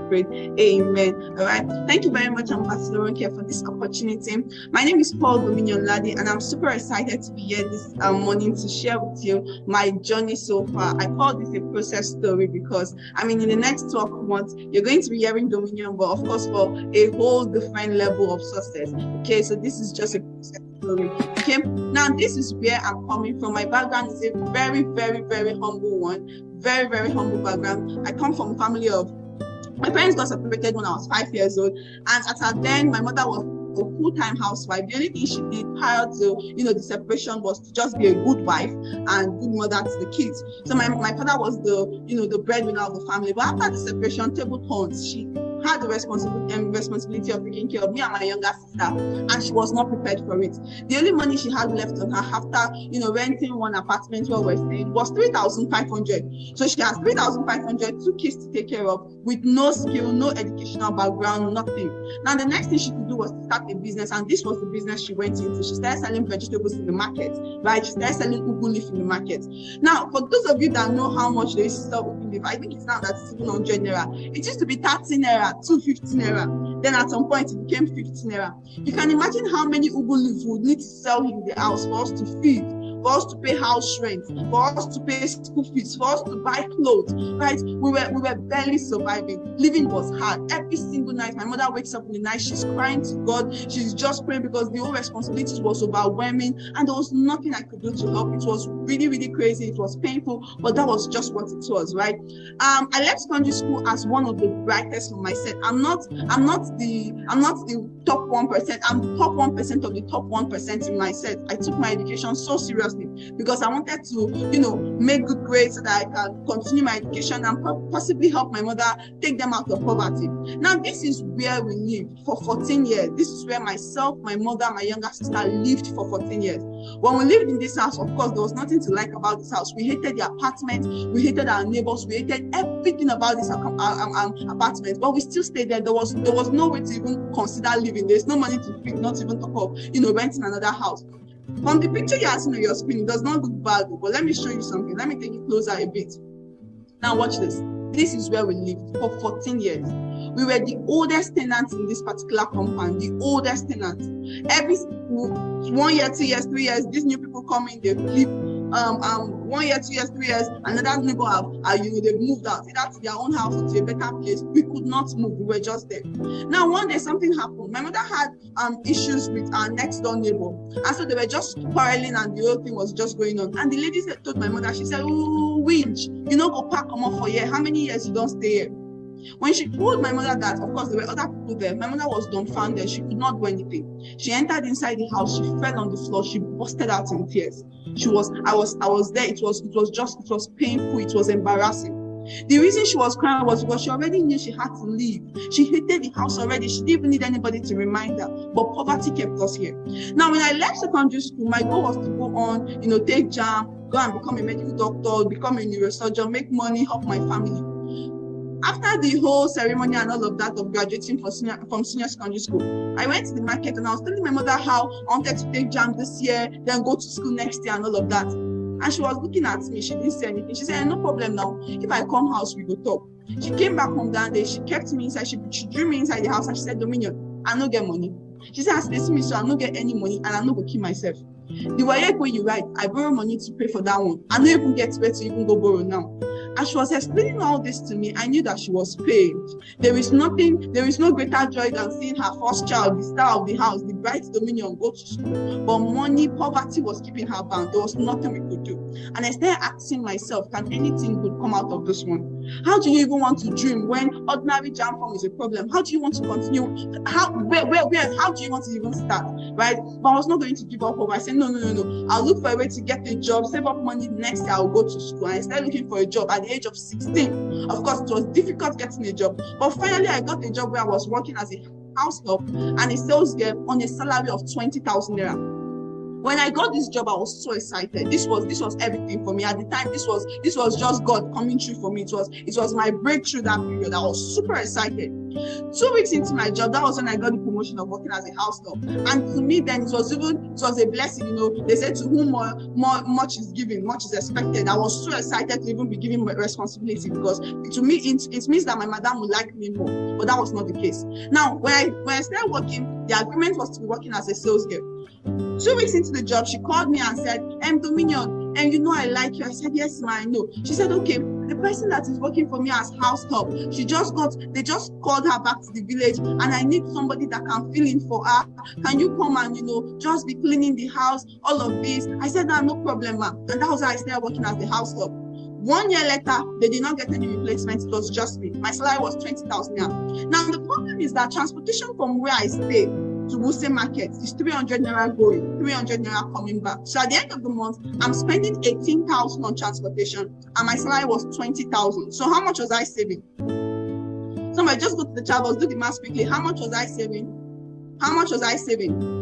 Great. Amen. All right. Thank you very much, Ambassador Ronke, for this opportunity. My name is Paul Dominion Ladi, and I'm super excited to be here this morning to share with you my journey so far. I call this a process story because, in the next 12 months, you're going to be hearing Dominion, but of course, for a whole different level of success. Okay, so this is just a process story. Okay, now this is where I'm coming from. My background is a very, very, very humble one. Very, very humble background. I come from a family of, my parents got separated when I was 5 years old, and at her then, my mother was a full-time housewife. The only thing she did prior to, the separation was to just be a good wife and good mother to the kids. So my father was the breadwinner of the family. But after the separation, table turns. She had the responsibility of taking care of me and my younger sister, and she was not prepared for it. The only money she had left on her after, renting one apartment where we're staying was 3,500. So she has 3,500, 2 kids to take care of, with no skill, no educational background, nothing. Now the next thing she could do was to start a business, and this was the business she went into. She started selling vegetables in the market, right? She started selling ugu leaf in the market. Now, for those of you that know how much they used to sell ugu leaf, I think it's now that it's even 100 naira. It used to be 30 naira, 250 naira. Then at some point it became 50 naira. You can imagine how many ugu leaf would need to sell in the house for us to feed, for us to pay house rent, for us to pay school fees, for us to buy clothes, right? We were barely surviving. Living was hard. Every single night, my mother wakes up in the night, she's crying to God. She's just praying because the whole responsibility was overwhelming, and there was nothing I could do to help. It was really, really crazy. It was painful, but that was just what it was, right? I left secondary school as one of the brightest in my set. I'm not the top 1%. I'm top 1% of the top 1% in my set. I took my education so seriously because I wanted to, make good grades so that I can continue my education and possibly help my mother take them out of poverty. Now, this is where we lived for 14 years. This is where myself, my mother, my younger sister lived for 14 years. When we lived in this house, of course, there was nothing to like about this house. We hated the apartment, we hated our neighbors, we hated everything about this apartment, but we still stayed there. There was no way to even consider living. There's no money to feed, not even talk of, renting another house. From the picture you are seeing on your screen, it does not look bad, but let me show you something. Let me take it closer a bit. Now watch this. This is where we lived for 14 years. We were the oldest tenants in this particular compound, the oldest tenants. Every 1 year, 2 years, 3 years, these new people come in, they live 1 year, 2 years, 3 years, another neighbor they've moved out, either to their own house or to a better place. We could not move, we were just there. Now one day something happened. My mother had issues with our next door neighbor, and so they were just quarreling, and the whole thing was just going on. And the lady told my mother, she said, "Ooh, winch, go pack come up for here. How many years you don't stay here?" When she told my mother that, of course, there were other people there, my mother was dumbfounded. She could not do anything. She entered inside the house. She fell on the floor. She busted out in tears. I was there. It was painful. It was embarrassing. The reason she was crying was because she already knew she had to leave. She hated the house already. She didn't even need anybody to remind her. But poverty kept us here. Now, when I left secondary school, my goal was to go on, take JAMB, go and become a medical doctor, become a neurosurgeon, make money, help my family. After the whole ceremony and all of that of graduating from senior secondary school, I went to the market and I was telling my mother how I wanted to take JAMB this year, then go to school next year and all of that. And she was looking at me. She didn't say anything. She said, "No problem now. If I come house, we go talk." She came back home that day. She kept me inside. She drew me inside the house and she said, "Dominion, I no get money." She said, "As they see me, so I no get any money and I no go kill myself. The way you write, I borrow money to pay for that one. I no even get where to even go borrow now." As she was explaining all this to me, I knew that she was pained. There is no greater joy than seeing her first child, the star of the house, the bright Dominion, go to school. But money, poverty was keeping her bound. There was nothing we could do. And I started asking myself, can anything good come out of this one? How do you even want to dream when ordinary JAMB form is a problem? How do you want to continue? How do you want to even start? Right? But I was not going to give up hope. I said, no. I'll look for a way to get a job, save up money. Next year I'll go to school. And I started looking for a job at the age of 16. Of course, it was difficult getting a job. But finally, I got a job where I was working as a house help and a sales girl on a salary of 20,000 naira. When I got this job, I was so excited. This was everything for me. At the time, this was just God coming through for me. It was my breakthrough that period. I was super excited. 2 weeks into my job, that was when I got the promotion of working as a house help. And to me then, it was a blessing, you know. They said to whom much is given, much is expected. I was so excited to even be given responsibility, because to me, it means that my madam would like me more. But that was not the case. Now, when I started working, the agreement was to be working as a sales girl. 2 weeks into the job, she called me and said, Dominion, and you know I like you. I said, yes, ma, I know. She said, okay, the person that is working for me as house help, they just called her back to the village, and I need somebody that can fill in for her. Can you come and, you know, just be cleaning the house, all of this? I said, no problem, ma. And that was how I started working as the house help. 1 year later, they did not get any replacement. It was just me. My salary was 20,000 naira. Now, the problem is that transportation from where I stay to Wuse Market is 300 naira going, 300 naira coming back. So at the end of the month, I'm spending 18,000 on transportation, and my salary was 20,000. So how much was I saving? Somebody just go to the chat box, do the math quickly. How much was I saving? How much was I saving?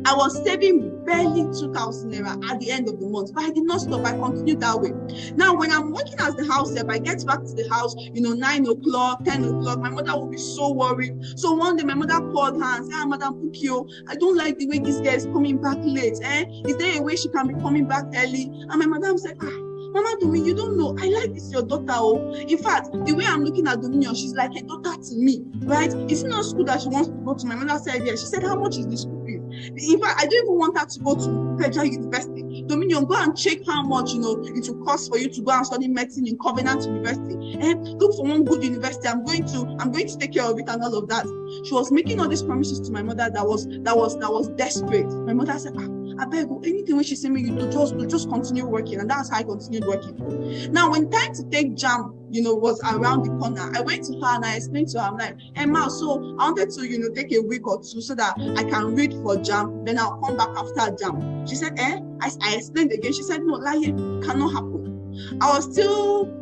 I was saving barely 2,000 naira at the end of the month, but I did not stop. I continued that way. Now, when I'm working as the house help, I get back to the house, 9 o'clock, 10 o'clock. My mother will be so worried. So one day, my mother called her and said, Madam Pukio, I don't like the way this girl is coming back late. Is there a way she can be coming back early? And my madam said, Mama Domi, you don't know. I like this your daughter. Oh, in fact, the way I'm looking at Dominion, she's like a daughter to me, right? It's not school that she wants to go to. My mother said, yeah. She said, how much is the school fees? In fact, I don't even want her to go to Federal University. Dominion, go and check how much, it will cost for you to go and study medicine in Covenant University. And look for one good university. I'm going to take care of it and all of that. She was making all these promises to my mother that was desperate. My mother said, I beg you, anything when she said me, you do, just continue working. And that's how I continued working. Now, when time to take jam, was around the corner, I went to her and I explained to her, I'm like, Emma, so I wanted to, take a week or two so that I can read for jam, then I'll come back after jam. She said, I explained again. She said, no, lie, cannot happen.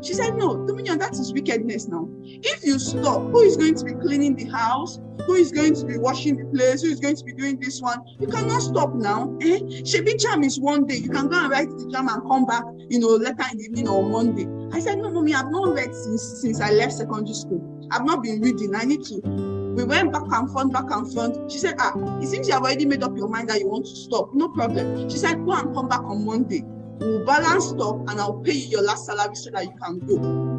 She said, no, Dominion, that is wickedness now. If you stop, who is going to be cleaning the house? Who is going to be washing the place? Who is going to be doing this one? You cannot stop now. Shebi jam is one day. You can go and write the jam and come back, later in the evening or Monday. I said, no, mommy, I've not read since I left secondary school. I've not been reading. I need to. We went back and front. She said, it seems you have already made up your mind that you want to stop. No problem. She said, go and come back on Monday. We'll balance stock and I'll pay you your last salary so that you can go.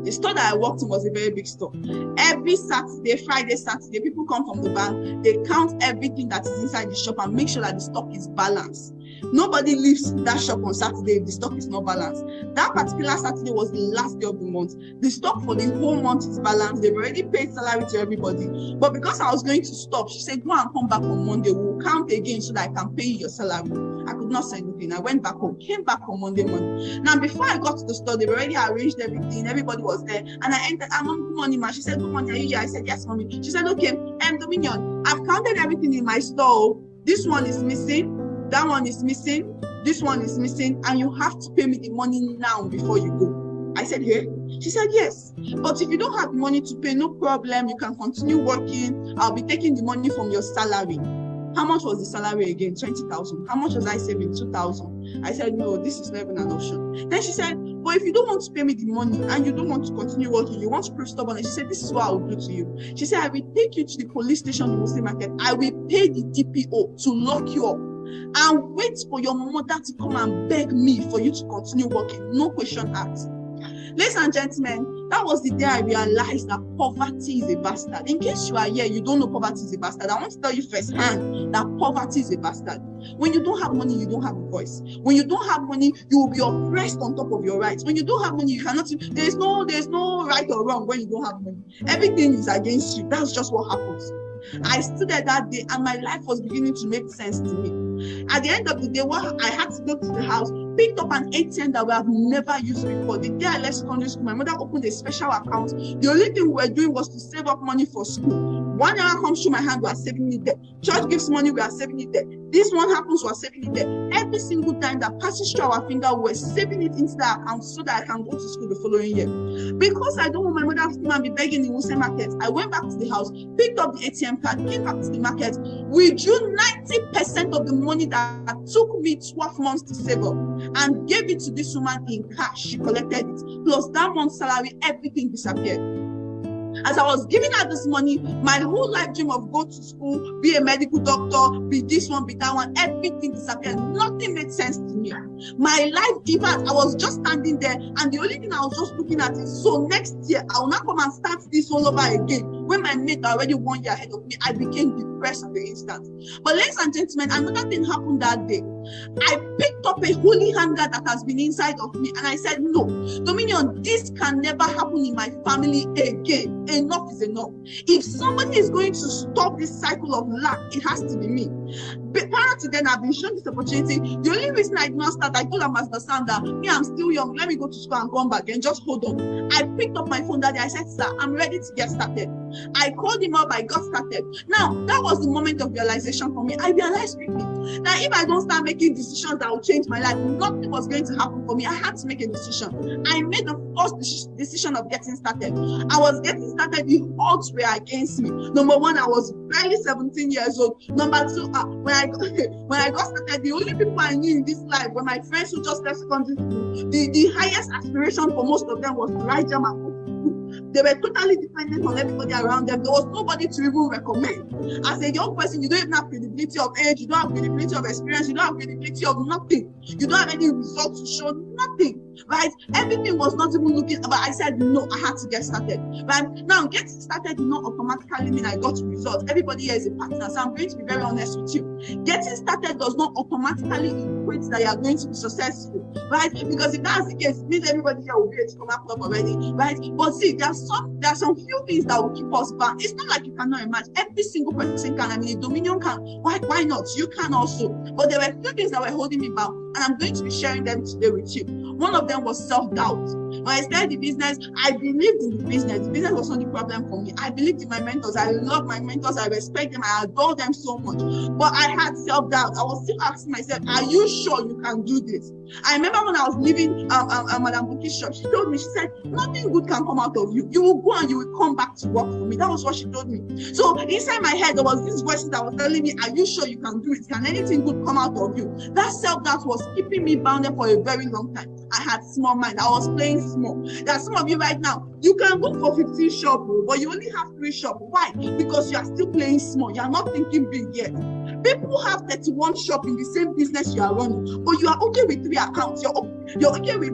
The store that I worked in was a very big store. Every Saturday, Friday, Saturday, people come from the bank. They count everything that is inside the shop and make sure that the stock is balanced. Nobody leaves that shop on Saturday if the stock is not balanced. That particular Saturday was the last day of the month. The stock for the whole month is balanced. They've already paid salary to everybody. But because I was going to stop, she said, go and come back on Monday. We'll count again so that I can pay you your salary. I could not say anything. I went back home, came back on Monday morning. Now, before I got to the store, they've already arranged everything. Everybody was there. And I entered. Good morning, ma. She said, good morning, are you here? I said, yes, mommy. She said, okay, Dominion, I've counted everything in my store. This one is missing. That one is missing. This one is missing. And you have to pay me the money now before you go. I said, hey. She said, yes. But if you don't have money to pay, no problem. You can continue working. I'll be taking the money from your salary. How much was the salary again? 20,000. How much was I saving? 2,000. I said, no, this is not even an option. Then she said, but if you don't want to pay me the money and you don't want to continue working, you want to prove stubborn. She said, this is what I will do to you. She said, I will take you to the police station in Wuse Market. I will pay the DPO to lock you up and wait for your mother to come and beg me for you to continue working. No question asked. Ladies and gentlemen, that was the day I realized that poverty is a bastard. In case you are here, you don't know poverty is a bastard. I want to tell you firsthand that poverty is a bastard. When you don't have money, you don't have a voice. When you don't have money, you will be oppressed on top of your rights. When you don't have money, you cannot. There's no right or wrong when you don't have money. Everything is against you. That's just what happens. I stood there that day and my life was beginning to make sense to me. At the end of the day, I had to go to the house, picked up an ATM that we have never used before. The day I left secondary school, my mother opened a special account. The only thing we were doing was to save up money for school. 1 hour comes through my hand, we are saving it there. Church gives money, we are saving it there. This one happens, we are saving it there. Every single time that passes through our finger, we are saving it into that account so that I can go to school the following year. Because I don't want my mother to come and be begging in Wuse Market, I went back to the house, picked up the ATM card, came back to the market, withdrew 90% of the money that took me 12 months to save up and gave it to this woman in cash. She collected it. Plus that month's salary, everything disappeared. As I was giving her this money, my whole life dream of go to school, be a medical doctor, be this one, be that one, everything disappeared. Nothing made sense to me. My life, in fact, I was just standing there, and the only thing I was just looking at is, so next year, I will not come and start this all over again. When my mate are already 1 year ahead of me, I became depressed at the instant. But ladies and gentlemen, another thing happened that day. I picked up a holy hunger that has been inside of me, and I said, no, Dominion, this can never happen in my family again. Enough is enough. If somebody is going to stop this cycle of lack, it has to be me. But prior to then, I've been shown this opportunity. The only reason I did not start, I told Ambassador Sam that me, I'm still young. Let me go to school and come back and just hold on. I picked up my phone that day. I said, sir, I'm ready to get started. I called him up. I got started. Now, that was the moment of realization for me. I realized quickly that if I don't start making decisions that will change my life, nothing was going to happen for me. I had to make a decision. I made the first decision of getting started. I was getting started. The odds were against me. Number one, I was barely 17 years old. Number two, when I got started, the only people I knew in this life were my friends who just left secondary school. The highest aspiration for most of them was to write jam and go to school. They were totally dependent on everybody around them. There was nobody to even recommend. As a young person, you don't even have credibility of age, you don't have credibility of experience, you don't have credibility of nothing. You don't have any results to show, nothing. Right? Everything was not even looking, but I said no, I had to get started. Right? Now, getting started did not automatically mean I got results. Everybody here is a partner, so I'm going to be very honest with you. Getting started does not automatically equate that you are going to be successful. Right? Because if that's the case, it means everybody here will be able to come up already. Right? But see, there are some few things that will keep us back. It's not like you cannot imagine. Every single person can. I mean, Dominion can. Why not? You can also. But there were few things that were holding me back, and I'm going to be sharing them today with you. One of them was self-doubt. When I started the business, I believed in the business. The business was not the problem for me. I believed in my mentors. I love my mentors. I respect them. I adore them so much. But I had self-doubt. I was still asking myself, are you sure you can do this? I remember when I was leaving Madame Buki's shop, she told me, she said, nothing good can come out of you. You will go and you will come back to work for me. That was what she told me. So inside my head, there was this voice that was telling me, are you sure you can do it? Can anything good come out of you? That self-doubt was keeping me bounded for a very long time. I had small mind. I was playing small. There are some of you right now, you can go for 15 shops, but you only have 3 shops. Why? Because you are still playing small. You are not thinking big yet. People have 31 shops in the same business you are running, but you are okay with 3 accounts. You're okay with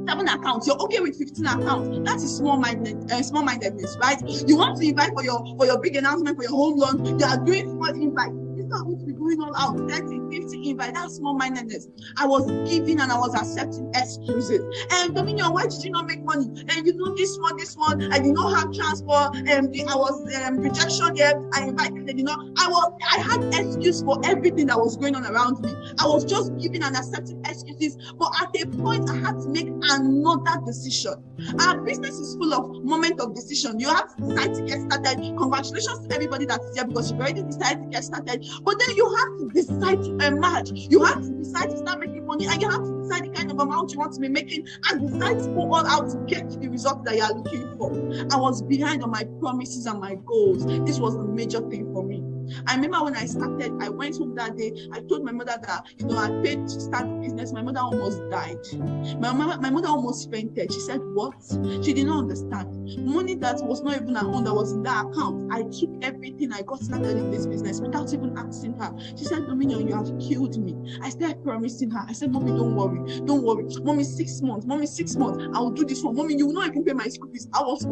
7 accounts. You're okay with 15 accounts. That is small-mindedness, right? You want to invite for your big announcement, for your home launch. You are doing small invite. It's not going to be going all out. 30, 50 invite. That's small-mindedness. I was giving and I was accepting excuses. And Dominion, why did you not make money? And you know this one. I did not have transport. And I was rejection there. I invited them. I had excuse for everything that was going on around me. I was just giving and accepting excuses. But at a point, I had to make another decision. Our business is full of moments of decision. You have to decide to get started. Congratulations to everybody that is here because you've already decided to get started. But then you have to decide to emerge. You have to decide to start making money, and you have to decide the kind of amount you want to be making and decide to go all out to get to the result that you are looking for. I was behind on my promises and my goals. This was a major thing for me. I remember when I started, I went home that day. I told my mother that, I paid to start the business. My mother almost died. My mother almost fainted. She said, what? She did not understand. Money that was not even her own, that was in that account. I took everything. I got started in this business without even asking her. She said, Dominion, you have killed me. I started promising her. I said, Mommy, don't worry. Don't worry. Mommy, 6 months. Mommy, 6 months. I will do this for Mommy. You will not even pay my school fees. I was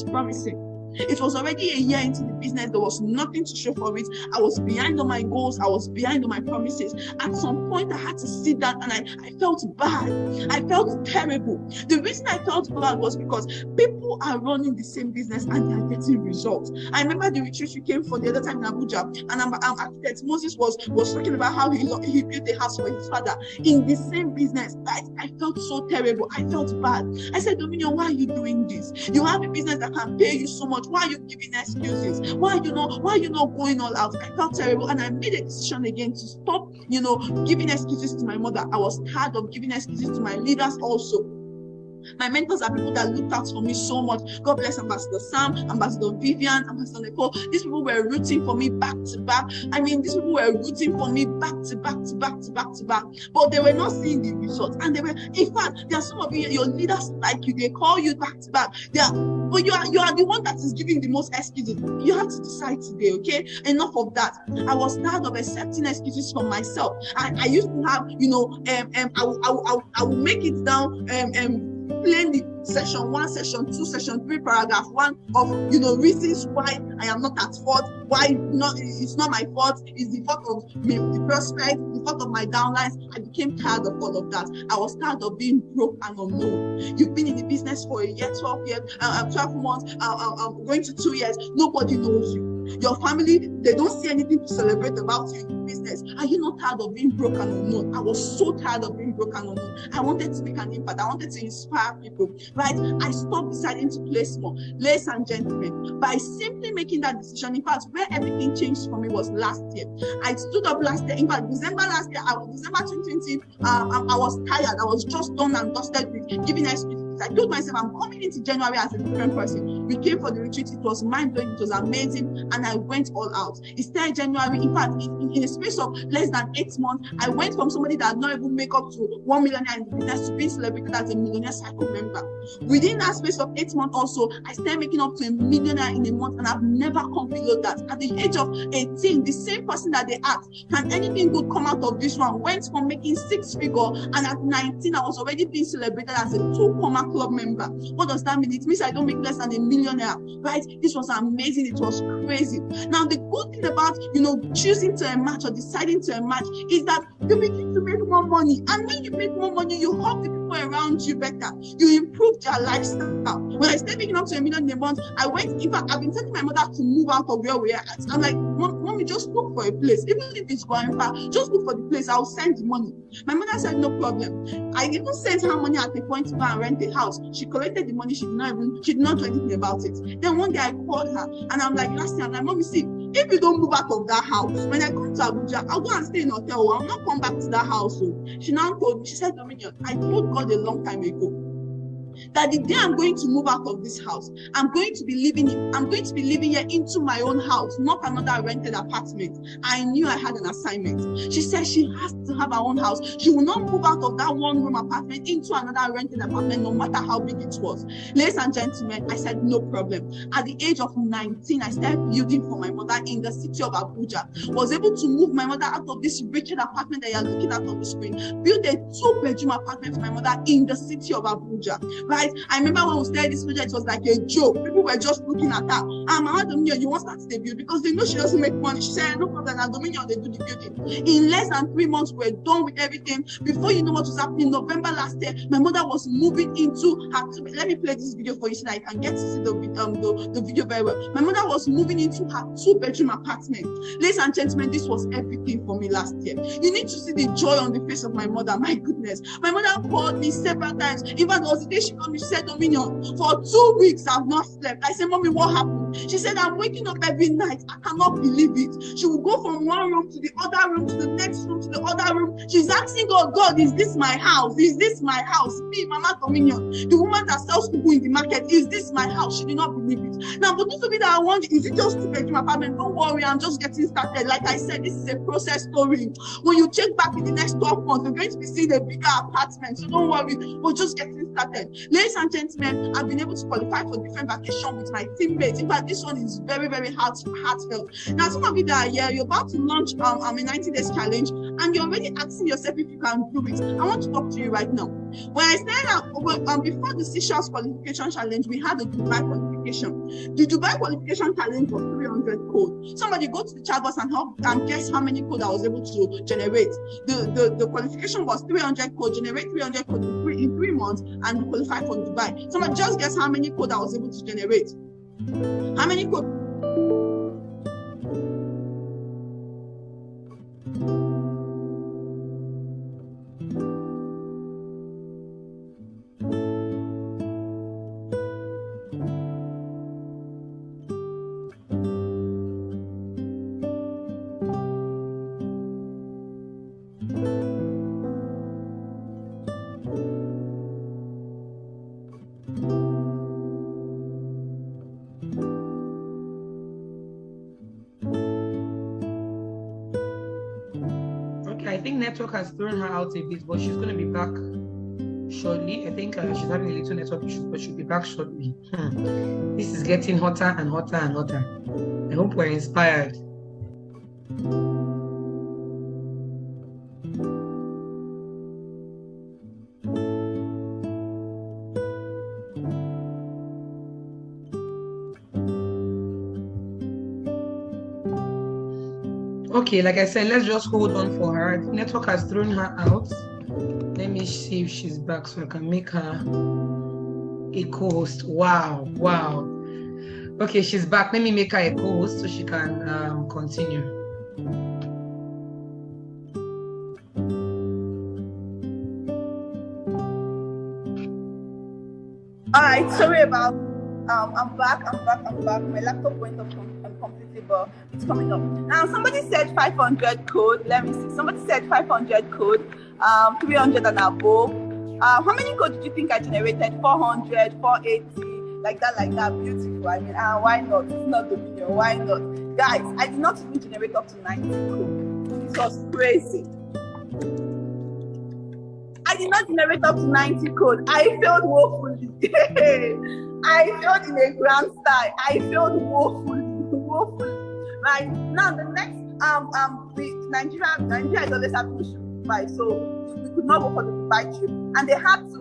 promising. It was already a year into the business. There was nothing to show for it. I was behind on my goals. I was behind on my promises. At some point, I had to sit down and I felt bad. I felt terrible. The reason I felt bad was because people are running the same business and they are getting results. I remember the retreat we came for the other time in Abuja, and architect Moses was talking about how he built a house for his father in the same business. I felt so terrible. I felt bad. I said, Dominion, why are you doing this? You have a business that can pay you so much. Why are you giving excuses? Why are you not going all out? I felt terrible, and I made a decision again to stop, giving excuses to my mother. I was tired of giving excuses to my leaders also. My mentors are people that looked out for me so much. God bless Ambassador Sam, Ambassador Vivian, Ambassador Nicole. These people were rooting for me back to back. I mean, these people were rooting for me back to back. But they were not seeing the results. And in fact, there are some of you, your leaders like you, they call you back to back. But you are the one that is giving the most excuses. You have to decide today, okay? Enough of that. I was tired of accepting excuses for myself. I used to have, I will make it down, plain the session 1, session 2, session 3, paragraph 1 of reasons why I am not at fault, why it's not my fault, it's the fault of the prospect, the fault of my downlines. I became tired of all of that. I was tired of being broke and unknown. You've been in the business for a year, 12 years, 12 months, going to 2 years. Nobody knows you. Your family, they don't see anything to celebrate about you in the business. Are you not tired of being broke and unknown? I was so tired of being broke and unknown. I wanted to make an impact. I wanted to inspire people, right? I stopped deciding to play small. Ladies and gentlemen, by simply making that decision, in fact, where everything changed for me was last year. I stood up last year. In fact, December 2020, I was tired. I was just done and dusted with giving excuses. I told myself I'm coming into January as a different person. We came for the retreat. It was mind-blowing. It was amazing. And I went all out. It started January. In fact, in a space of less than 8 months, I went from somebody that had not even make up to 1 millionaire in the business to being celebrated as a millionaire cycle member. Within that space of 8 months also, I started making up to a millionaire in a month, and I've never come below that. At the age of 18, the same person that they asked, can anything good come out of this one, went from making 6 figures, and at 19, I was already being celebrated as a 2-comma club member. What does that mean? It means I don't make less than a millionaire, right? This was amazing. It was crazy. Now, the good thing about, choosing to emerge or deciding to emerge is that you begin to make more money. And when you make more money, you help the people around you better. You improve their lifestyle. When I started making up to $1 million a month, I've been telling my mother to move out of where we are at. I'm like, Mommy, just look for a place. Even if it's going far, just look for the place. I'll send the money. My mother said, no problem. I even sent her money at a point to go and rent a house. She collected the money. She did not do anything about it. Then one day I called her and I'm like, last year, I'm like, Mommy, see, if you don't move out of that house, when I come to Abuja, I'll go and stay in a hotel. I'll not come back to that house. So she now told me, she said, Dominion, I told God a long time ago that the day I'm going to move out of this house, I'm going to be living here into my own house, not another rented apartment. I knew I had an assignment. She said she has to have her own house. She will not move out of that 1-room apartment into another rented apartment, no matter how big it was. Ladies and gentlemen, I said no problem. At the age of 19, I started building for my mother in the city of Abuja. Was able to move my mother out of this wretched apartment that you're looking at on the screen. Build a 2-bedroom apartment for my mother in the city of Abuja. Right? I remember when we started this project, it was like a joke. People were just looking at her. Mama Dominion, you want to start the build because they know she doesn't make money. She said, no problem, and Dominion, they do the building. In less than 3 months, we're done with everything. Before you know what was happening, November last year, my mother was moving into her. Let me play this video for you so that I can get to see the video very well. My mother was moving into her 2-bedroom apartment. Ladies and gentlemen, this was everything for me last year. You need to see the joy on the face of my mother. My goodness. My mother called me several times. In fact, there was the day she called me. She said, Dominion, for 2 weeks I've not slept. I said, Mommy, what happened? She said, I'm waking up every night. I cannot believe it. She will go from one room to the other room to the next room to the other room. She's asking God, God, is this my house? Is this my house? Me, Mama Dominion, the woman that sells people in the market, is this my house? She did not believe it. Now, for those of you that are wondering, is it just 2-bedroom apartment? Don't worry, I'm just getting started. Like I said, this is a process story. When you check back in the next 12 months, you're going to be seeing a bigger apartment. So don't worry, we're just getting started. Ladies and gentlemen, I've been able to qualify for different vacation with my teammates. In fact, this one is very, very heartfelt. Now, some of you that are here, you're about to launch a 90 days challenge, and you're already asking yourself if you can do it. I want to talk to you right now. When I started out, before the Seychelles qualification challenge, we had the Dubai qualification. The Dubai qualification challenge was 300 code. Somebody go to the chat box and help and guess how many code I was able to generate. The qualification was 300 code. Generate 300 code in 3 months and qualify for Dubai. Somebody just guess how many code I was able to generate. How many code? I think network has thrown her out a bit, but she's going to be back shortly. I think she's having a little network issue, but she'll be back shortly. This is getting hotter and hotter and hotter. I hope we're inspired. Okay, like I said, let's just hold on for her. The network has thrown her out. Let me see if she's back so I can make her a co-host. Wow. Okay, she's back. Let me make her a co-host so she can continue. All right, sorry about. I'm back. My laptop went off completely, but it's coming up now. Somebody said 500 code. Let me see. Somebody said 500 code. 300 and above. How many codes did you think I generated? 400, 480, like that. Beautiful. I mean, why not? It's not Dominion. Why not, guys? I did not even generate up to 90 code. It was crazy. I did not generate up to 90 code. I failed woefully. I failed in a grand style. I failed woefully. Right now, the next Nigeria is always having issue with Dubai, so we could not go for the Dubai trip, and they had to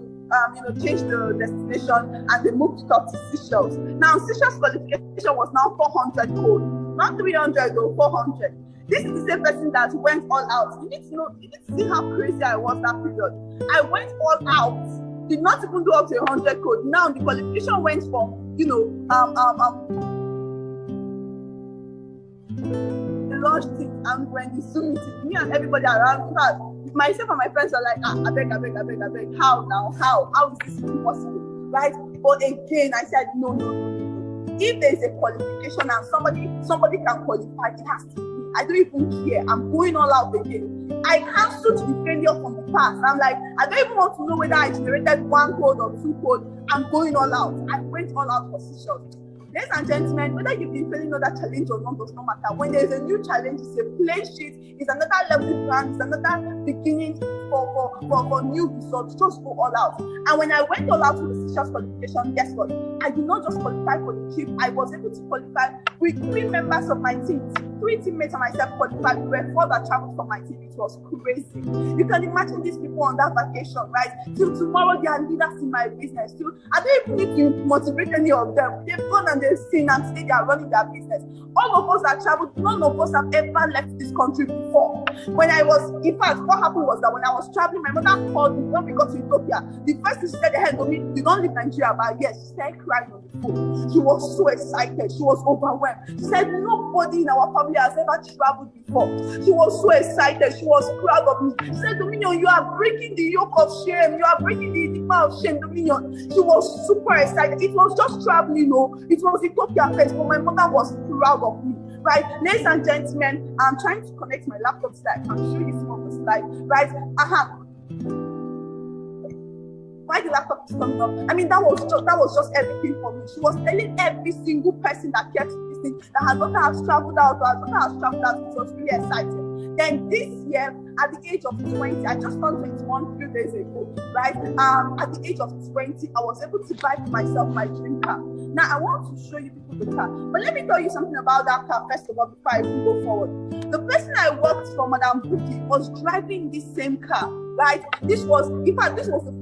change the destination, and they moved it up to Seychelles. Now Seychelles qualification was now 400 code, not 300 or 400. This is the same person that went all out. You need to see how crazy I was that period. I went all out, did not even do up to 100 code. Now the qualification went from launched it, and when the Zoom meeting, me and everybody around, myself and my friends are like, I beg, how is this possible, right? But again, I said, no. If there is a qualification and somebody can qualify, it has to be. I don't even care. I'm going all out again. I cancelled the failure from the past. I'm like, I don't even want to know whether I generated 1 code or 2 code. I'm going all out. I went all out for Seychelles. Ladies and gentlemen, whether you've been failing another challenge or not does not matter. When there's a new challenge, it's a play sheet, it's another level plan, it's another beginning for new results. Just go all out. And when I went all out to the Seychelles qualification, guess what? I did not just qualify for the trip. I was able to qualify with 3 members of my team. 3 teammates and myself qualified. We were 4 that traveled for my team. It was crazy. You can imagine these people on that vacation, right? Till tomorrow, they are leaders in my business. I don't even need to motivate any of them. They've gone and they've seen, and today they are running their business. All of us that traveled, none of us have ever left this country before. In fact, what happened was that when I was traveling, my mother called me when we got to Ethiopia. The first thing she said, "Hey, Domi, you don't leave Nigeria," but yes, she started crying on the phone. She was so excited. She was overwhelmed. She said, nobody in our family has ever traveled before. She was so excited. She was proud of me. She said, Dominion, you are breaking the yoke of shame. You are breaking the enigma of shame, Dominion. She was super excited. It was just traveling, It was Ethiopia first, but my mother was proud of me. Right, ladies and gentlemen, I'm trying to connect my laptop so I can show you some of the slides. Right, why the laptop is coming up? I mean, that was just everything for me. She was telling every single person that kept listening that her daughter has traveled out, or her daughter has traveled out. It was really exciting. Then this year, at the age of 20, I just turned 21 a few days ago, right? At the age of 20, I was able to buy for myself my dream car. Now, I want to show you people the car. But let me tell you something about that car first of all before I even go forward. The person I worked for, Madam Buki, was driving this same car, right? This was the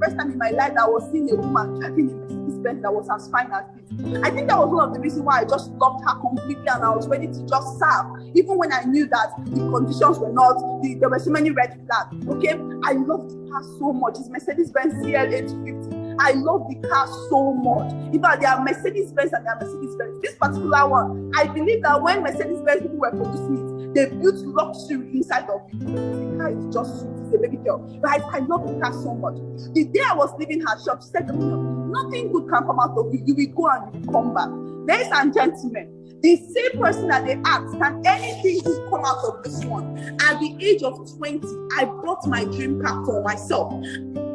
first time in my life that I was seeing a woman driving a Mercedes-Benz that was as fine as this. I think that was one of the reasons why I just loved her completely, and I was ready to just serve, even when I knew that the conditions were not, there were so many red flags, okay? I loved the car so much. It's Mercedes-Benz CL850. I love the car so much. In fact, there are Mercedes-Benz and there are Mercedes-Benz. This particular one, I believe that when Mercedes-Benz people were producing it, they built luxury inside of it. The car is just sweet. It's a baby girl. Right? I love the car so much. The day I was leaving her shop, she said, nothing good can come out of you. You will go and you will come back. Ladies and gentlemen, the same person that they asked, can anything good come out of this one? At the age of 20, I bought my dream car for myself.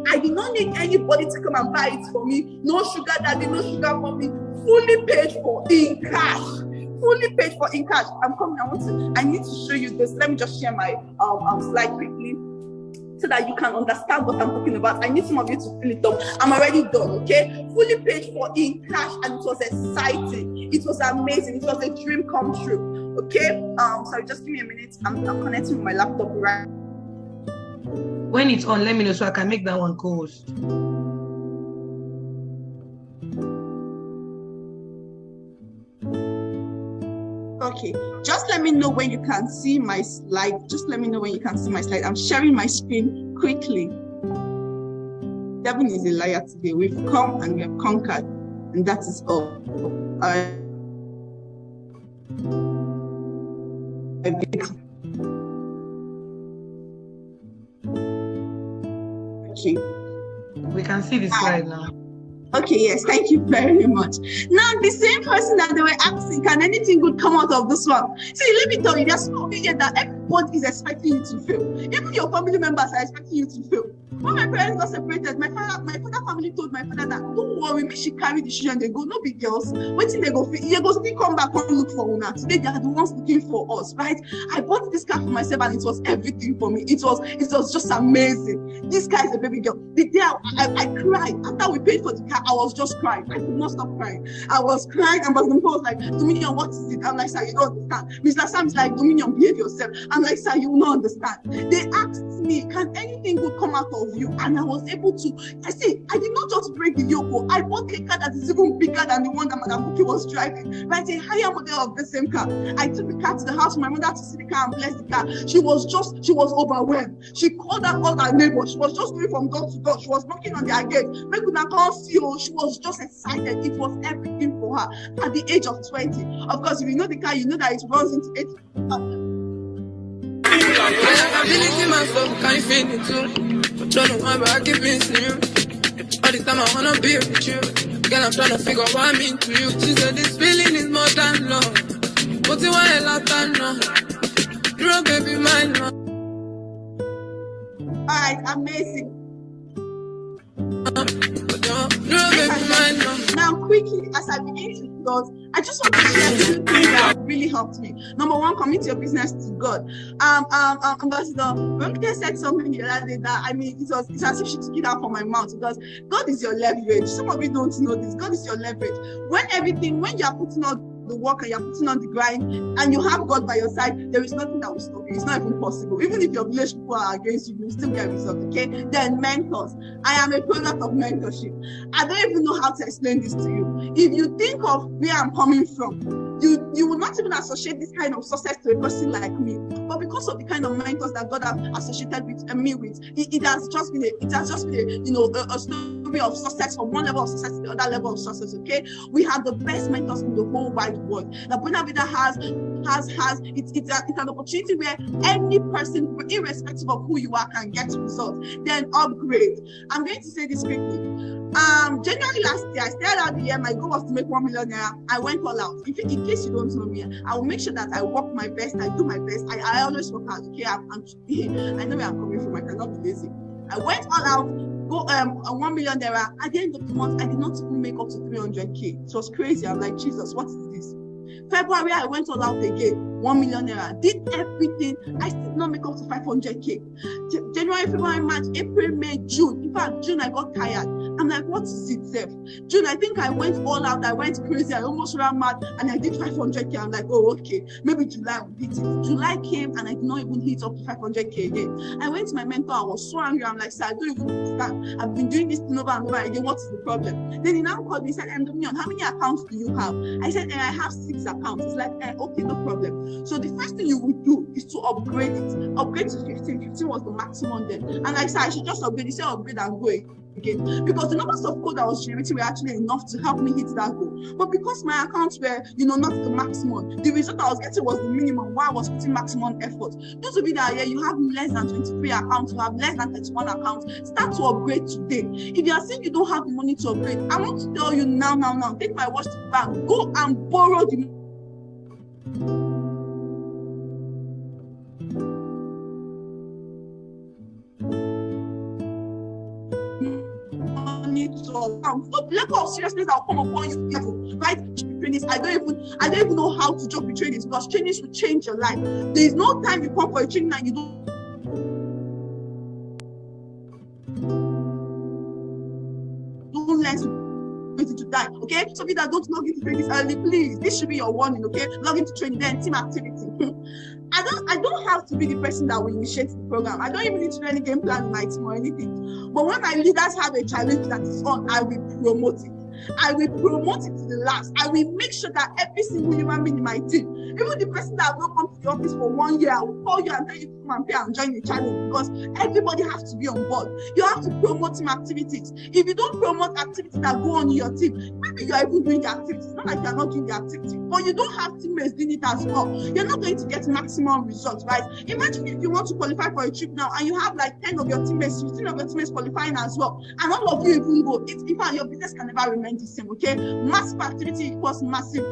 I did not need anybody to come and buy it for me. No sugar daddy, no sugar mommy. Fully paid for in cash. Fully paid for in cash. I'm coming. I need to show you this. Let me just share my slide quickly. so that you can understand what I'm talking about. I need some of you to fill it up. I'm already done, okay? Fully paid for in cash, and it was exciting. It was amazing. It was a dream come true, okay? Sorry, just give me a minute. I'm connecting with my laptop right. When it's on, let me know so I can make that one co-host. Okay, just let me know when you can see my slide. Just let me know when you can see my slide. I'm sharing my screen quickly. Devin is a liar today. We've come and we have conquered, and that is all. Okay. We can see the slide now. Okay, yes, thank you very much. Now, the same person that they were asking, can anything good come out of this one? See, let me tell you, there's no way that everybody is expecting you to fail. Even your family members are expecting you to fail. When my parents got separated, my father family told my father that, don't worry, me she carry the children, they go, no big girls. Wait till they go still come back and look for Una. Today they are the ones looking for us, right? I bought this car for myself and it was everything for me. It was just amazing. This guy is a baby girl. The day I cried after we paid for the car, I was just crying. I could not stop crying. I was crying, and Pastor was like, Dominion, what is it? I'm like, sir, you don't understand. Mr. Sam is like, Dominion, behave yourself. I'm like, sir, you will not understand. They asked me, can anything good come out of you? And I was able to. I did not just break the yoke. I bought a car that is even bigger than the one that Madam Buki was driving. Right, a higher model of the same car. I took the car to the house for my mother to see the car and bless the car. She was overwhelmed. She called out all her neighbors. She was just going from door to door. She was knocking on their gate. Make una come see you. She was just excited. It was everything for her at the age of 20. Of course, if you know the car, you know that it runs into 8. Ability myself, can you feel it too? But don't know why, but I keep missing you. All the time I wanna be with you. Girl, I'm trying to figure what I mean to you. She said this feeling is more than love. But you want a lot of love. You're a baby, mine, love. Alright, amazing. Now, quickly, as I begin to close, I just want to share two things that really helped me. Number one, commit your business to God. Ambassador, when Peter said something the other day that, I mean, it's as if she took it out from my mouth, because God is your leverage. Some of you don't know this. God is your leverage. When you are putting on the work and you're putting on the grind and you have God by your side, there is nothing that will stop you. It's not even possible. Even if your village people are against you, you will still get results, okay? Then mentors. I am a product of mentorship. I don't even know how to explain this to you. If you think of where I'm coming from, you will not even associate this kind of success to a person like me. But because of the kind of mentors that God has associated with me with, it has just been a story of success from one level of success to the other level of success. Okay, we have the best mentors in the whole wide world. The Buena Vida has it's an opportunity where any person, irrespective of who you are, can get results. Then upgrade. I'm going to say this quickly. January last year, I started out the year, my goal was to make 1 million naira. I went all out. In case you don't know me, I will make sure that I work my best, I do my best. I always work hard, okay? I know where I'm coming from, I cannot be lazy. I went all out, 1 million naira. At the end of the month, I did not even make up to 300K. It was crazy. I'm like, Jesus, what is this? February, I went all out again, 1 million naira. Did everything. I still did not make up to 500K. January, February, March, April, May, June. In fact, June, I got tired. I'm like, what is it, Seth? June, I think I went all out. I went crazy. I almost ran mad, and I did 500K. I'm like, oh, okay. Maybe July will hit it. July came, and I did not even hit up to 500K again. I went to my mentor. I was so angry. I'm like, sir, I don't even understand. I've been doing this thing over and over again. What is the problem? Then he now called me. He said, Dominion, how many accounts do you have? I said, I have 6 accounts. It's like, okay, no problem. So the first thing you would do is to upgrade it. Upgrade to 15. 15 was the maximum then. And I said, I should just upgrade. He said, upgrade and go again, because the numbers of code I was generating were actually enough to help me hit that goal. But because my accounts were, not the maximum, the result I was getting was the minimum while I was putting maximum effort. Those of you that are here, you have less than 23 accounts, you have less than 31 accounts, start to upgrade today. If you are saying you don't have the money to upgrade, I want to tell you now, take my watch to the bank, go and borrow the level of seriousness that will come upon you level, right? Trainings, I don't even know how to joke with trainings, because trainings will change your life. There is no time you come for a training and you don't Okay, so that don't log into training early, please. This should be your warning. Okay, log into training, then team activity. I don't have to be the person that will initiate the program. I don't even need to do any game plan in my team or anything. But when my leaders have a challenge that is on, I will promote it. I will promote it to the last. I will make sure that every single human being in my team, even the person that will not come to the office for 1 year, I will call you and tell you to come and pay and join the challenge, because everybody has to be on board. You have to promote team activities. If you don't promote activities that go on in your team, maybe you are even doing the activities. It's not like you are not doing the activity, but you don't have teammates doing it as well. You're not going to get maximum results, right? Imagine if you want to qualify for a trip now and you have like 10 of your teammates, 15 of your teammates qualifying as well, and all of you even go. In fact, your business can never remain the same. Okay, massive activity equals massive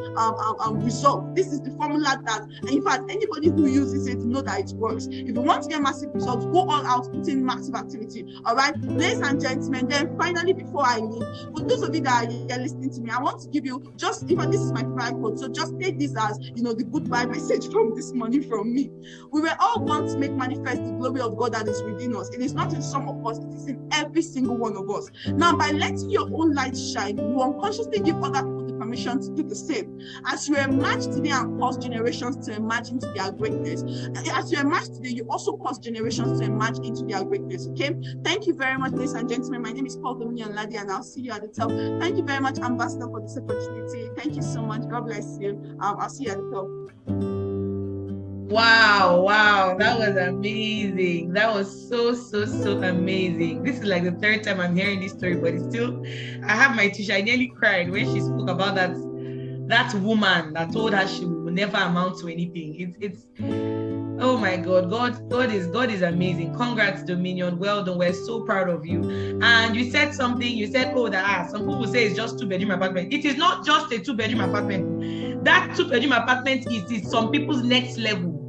result. This is the formula that, in fact, anybody who uses it know that it works. If you want to get massive results, go all out, put in massive activity. All right, ladies and gentlemen. Then finally, before I leave, for those of you that are listening to me, I want to give you just, in fact, this is my favorite quote. So just take this as, the goodbye message from this morning from me. We were all born to make manifest the glory of God that is within us. It is not in some of us; it is in every single one of us. Now, by letting your own light shine, you unconsciously give other people the permission to do the same. As you emerge today and cause generations to emerge into their greatness, as you emerge today, you also cause generations to emerge into their greatness. Okay, thank you very much, ladies and gentlemen. My name is Ladi, and I'll see you at the top. Thank you very much, Ambassador, for this opportunity. Thank you so much. God bless you. I'll see you at the top. Wow, that was amazing. That was so amazing. This is like the third time I'm hearing this story, but it's still, I have my tissue. I nearly cried when she spoke about that woman that told her she will never amount to anything. It's oh my God, God is amazing. Congrats, Dominion. Well done. We're so proud of you. And you said something. You said, some people say it's just 2-bedroom apartment. It is not just a 2-bedroom apartment. That 2-bedroom apartment is some people's next level.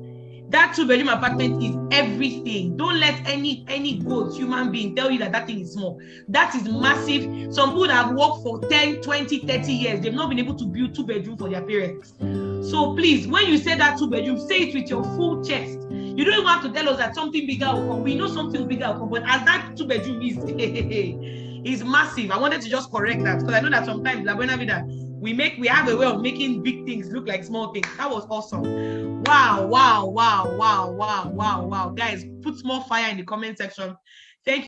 That 2-bedroom apartment is everything. Don't let any good human being tell you that thing is small. That is massive. Some people have worked for 10, 20, 30 years. They've not been able to build 2-bedroom for their parents. So please, when you say that 2-bedroom, say it with your full chest. You don't even have to tell us that something bigger will come. We know something bigger will come, but as that 2-bedroom is massive. I wanted to just correct that, because I know that sometimes La Buena Vida, we have a way of making big things look like small things. That was awesome. Wow. Guys, put more fire in the comment section.